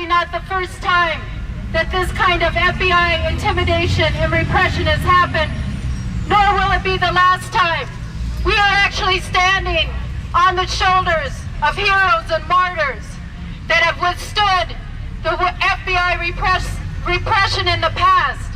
probably not the first time that this kind of FBI intimidation and repression has happened, nor will it be the last time. We are actually standing on the shoulders of heroes and martyrs that have withstood the FBI repression in the past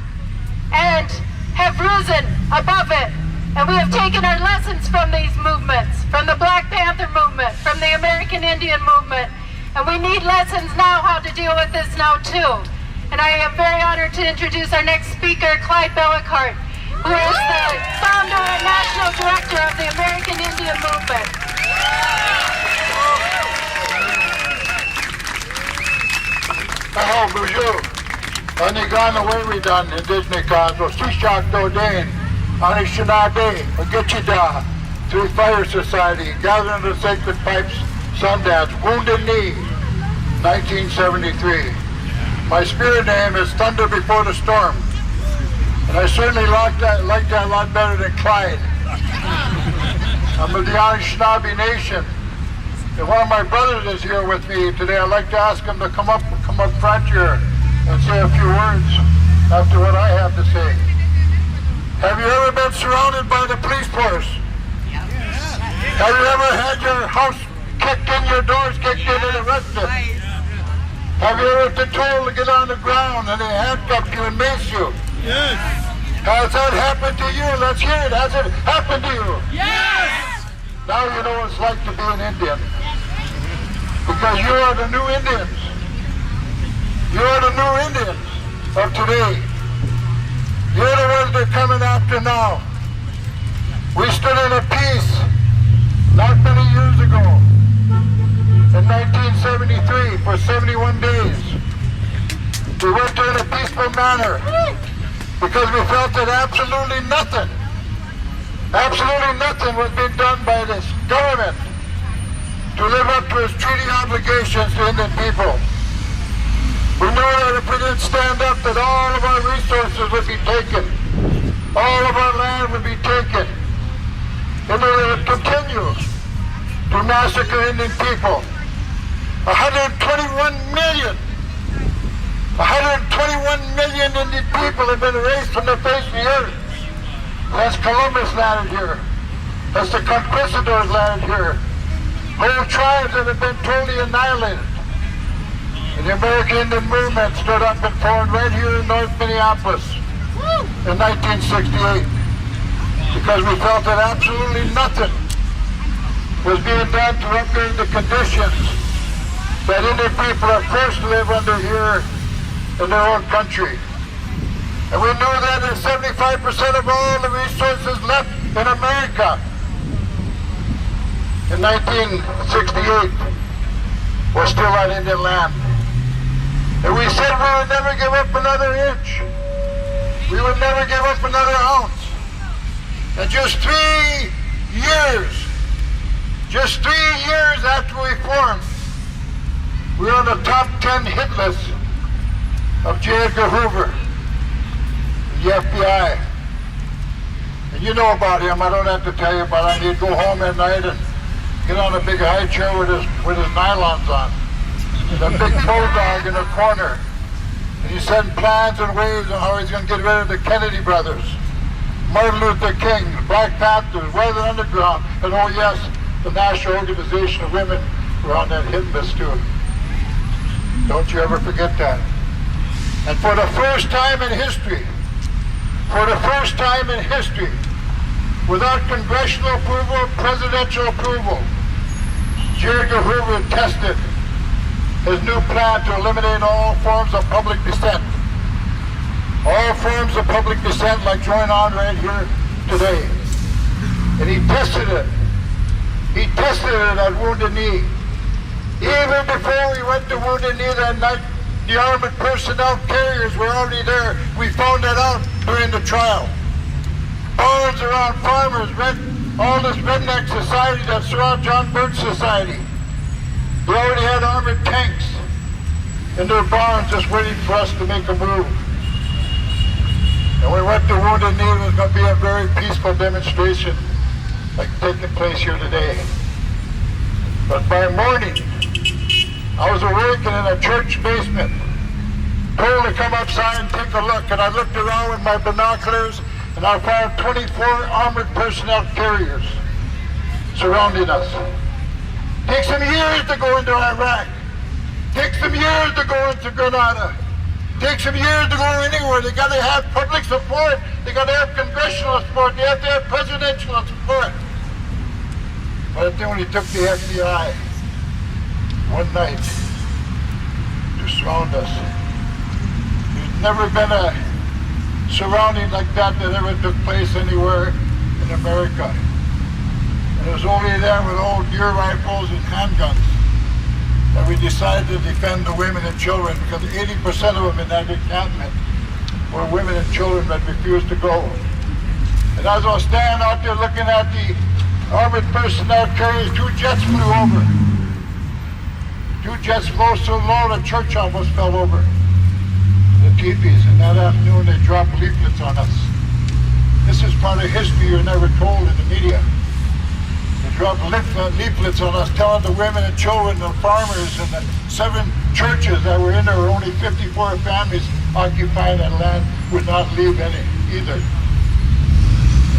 and have risen above it. And we have taken our lessons from these movements, from the Black Panther movement, from the American Indian movement, and we need lessons now how to deal with this now too. And I am very honored to introduce our next speaker, Clyde Bellicart, who is the founder and national director of the American Indian movement. Hello, bonjour. Anigana Waridan, Indigenous Cosmos, Shishak Dodane, Anishinaabe, Agitchida, Three Fire Society, Gathering of the Sacred Pipes, Sundance, Wounded Knee, 1973. My spirit name is Thunder Before the Storm, and I certainly like that a lot better than Clyde. I'm of the Anishinaabe Nation, and one of my brothers is here with me today. I'd like to ask him to come up front here and say a few words after what I have to say. Have you ever been surrounded by the police force? Yes. Have you ever had your house kicked in, your doors kicked in and arrested? Have you ever been told to get on the ground and they handcuffed you and mace you? Yes. Has that happened to you? Let's hear it. Has it happened to you? Yes. Now you know what it's like to be an Indian. Because you are the new Indians. You are the new Indians of today. You're the ones they're coming after now. We stood in a peace not many years ago. In 1973, for 71 days. We went there in a peaceful manner because we felt that absolutely nothing was being done by this government to live up to its treaty obligations to Indian people. We knew that if we didn't stand up, that all of our resources would be taken. All of our land would be taken. And they would continue to massacre Indian people. 121 million Indian people have been erased from the face of the earth. That's Columbus landed here. That's the conquistadors landed here. Whole tribes that have been totally annihilated. And the American Indian movement stood up and formed right here in North Minneapolis in 1968 because we felt that absolutely nothing was being done to upgrade the conditions that Indian people are forced to live under here in their own country. And we knew that 75% of all the resources left in America in 1968 was still on Indian land. And we said we would never give up another inch. We would never give up another ounce. And just 3 years after we formed, we were on the top 10 hit list of J. Edgar Hoover, the FBI. And you know about him, I don't have to tell you about him. He'd go home at night and get on a big high chair with his nylons on. And a big bulldog in a corner. And he's setting plans and ways on how he's going to get rid of the Kennedy brothers, Martin Luther King, the Black Panthers, Weather Underground, and oh yes, the National Organization of Women were on that hit list too. Don't you ever forget that. And for the first time in history, without congressional approval, presidential approval, J. Edgar Hoover tested his new plan to eliminate all forms of public dissent. All forms of public dissent like going on right here today. And he tested it. He tested it at Wounded Knee. Even before we went to Wounded Knee that night, the armored personnel carriers were already there. We found that out during the trial. Barns around farmers, all this redneck society that surrounds John Birch Society. They already had armored tanks in their barns just waiting for us to make a move. And we went to Wounded Knee. It was going to be a very peaceful demonstration like taking place here today. But by morning, I was awakened in a church basement, told to come outside and take a look, and I looked around with my binoculars and I found 24 armored personnel carriers surrounding us. Takes some years to go into Iraq. Takes some years to go into Grenada. Takes some years to go anywhere. They got to have public support. They got to have congressional support. They have to have presidential support. But it only took the FBI one night to surround us. There's never been a surrounding like that ever took place anywhere in America. And it was only there with old deer rifles and handguns that we decided to defend the women and children, because 80% of them in that encampment were women and children that refused to go. And as I was standing out there looking at the armored personnel carriers, 2 jets flew over. 2 jets flew so low the church almost fell over. The teepees, and that afternoon they dropped leaflets on us. This is part of history you're never told in the media. They dropped leaflets on us telling the women and children, the farmers, and the 7 churches that were in there, were only 54 families occupying that land, would not leave any either.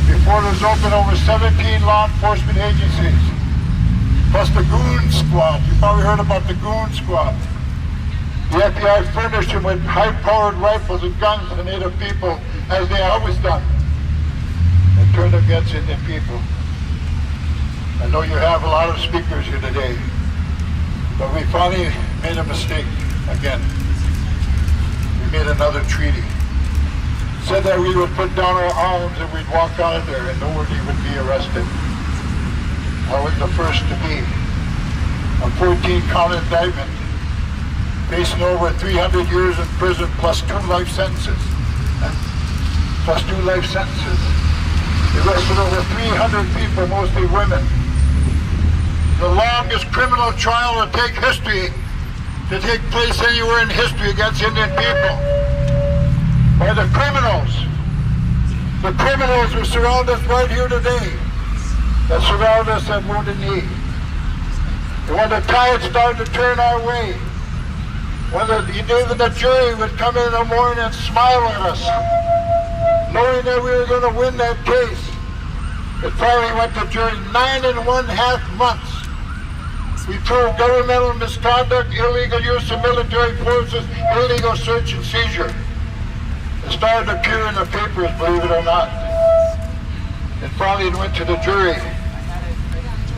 Before it was open, over 17 law enforcement agencies, plus the goon squad. You probably heard about the goon squad. The FBI furnished them with high-powered rifles and guns to Native people, as they always done, and turned against Indian people. I know you have a lot of speakers here today, but we finally made a mistake again. We made another treaty. Said that we would put down our arms and we'd walk out of there and nobody would be arrested. I was the first to be. A 14-count indictment, facing over 300 years in prison plus 2 life sentences. Plus 2 life sentences. They arrested over 300 people, mostly women. The longest criminal trial to take place anywhere in history against Indian people. By the criminals. The criminals who surround us right here today, that surround us at Wounded Knee. And when the tide started to turn our way, when even the jury would come in the morning and smile at us, knowing that we were going to win that case, it finally went to jury 9.5 months. We proved governmental misconduct, illegal use of military forces, illegal search and seizure. It started to appear in the papers, believe it or not. And finally it went to the jury.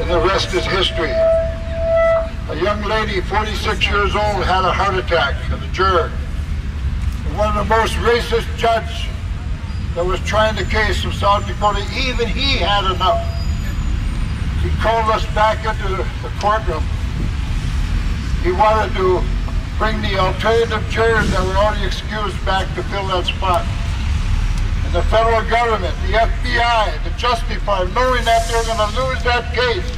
And the rest is history. A young lady, 46 years old, had a heart attack as a juror. And one of the most racist judges that was trying the case from South Dakota, even he had enough. He called us back into the courtroom. He wanted to bring the alternative jurors that were already excused back to fill that spot. And the federal government, the FBI, the Justice Department, knowing that they're going to lose that case,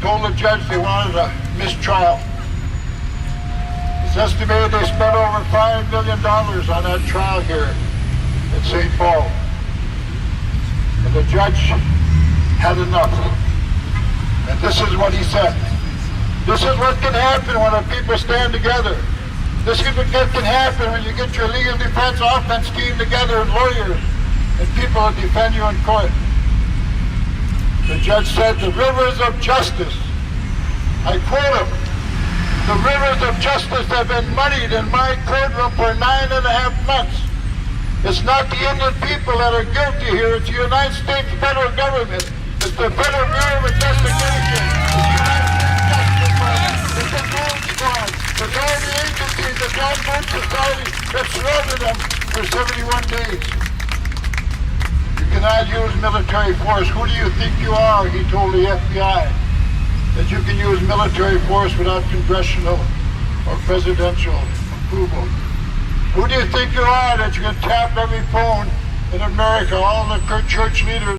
told the judge they wanted a mistrial. It's estimated they spent over $5 million on that trial here in St. Paul. And the judge had enough. And this is what he said. This is what can happen when the people stand together. This is what can happen when you get your legal defense offense team together and lawyers and people to defend you in court. The judge said, the rivers of justice, I quote him, the rivers of justice have been muddied in my courtroom for 9.5 months. It's not the Indian people that are guilty here, it's the United States federal government. It's the Federal Bureau of Investigation. It's the Gold Squad. It's all the agencies, the John Birch Society that surrounded them for 71 days. You cannot use military force. Who do you think you are? He told the FBI that you can use military force without congressional or presidential approval. Who do you think you are that you can tap every phone in America, all the church leaders?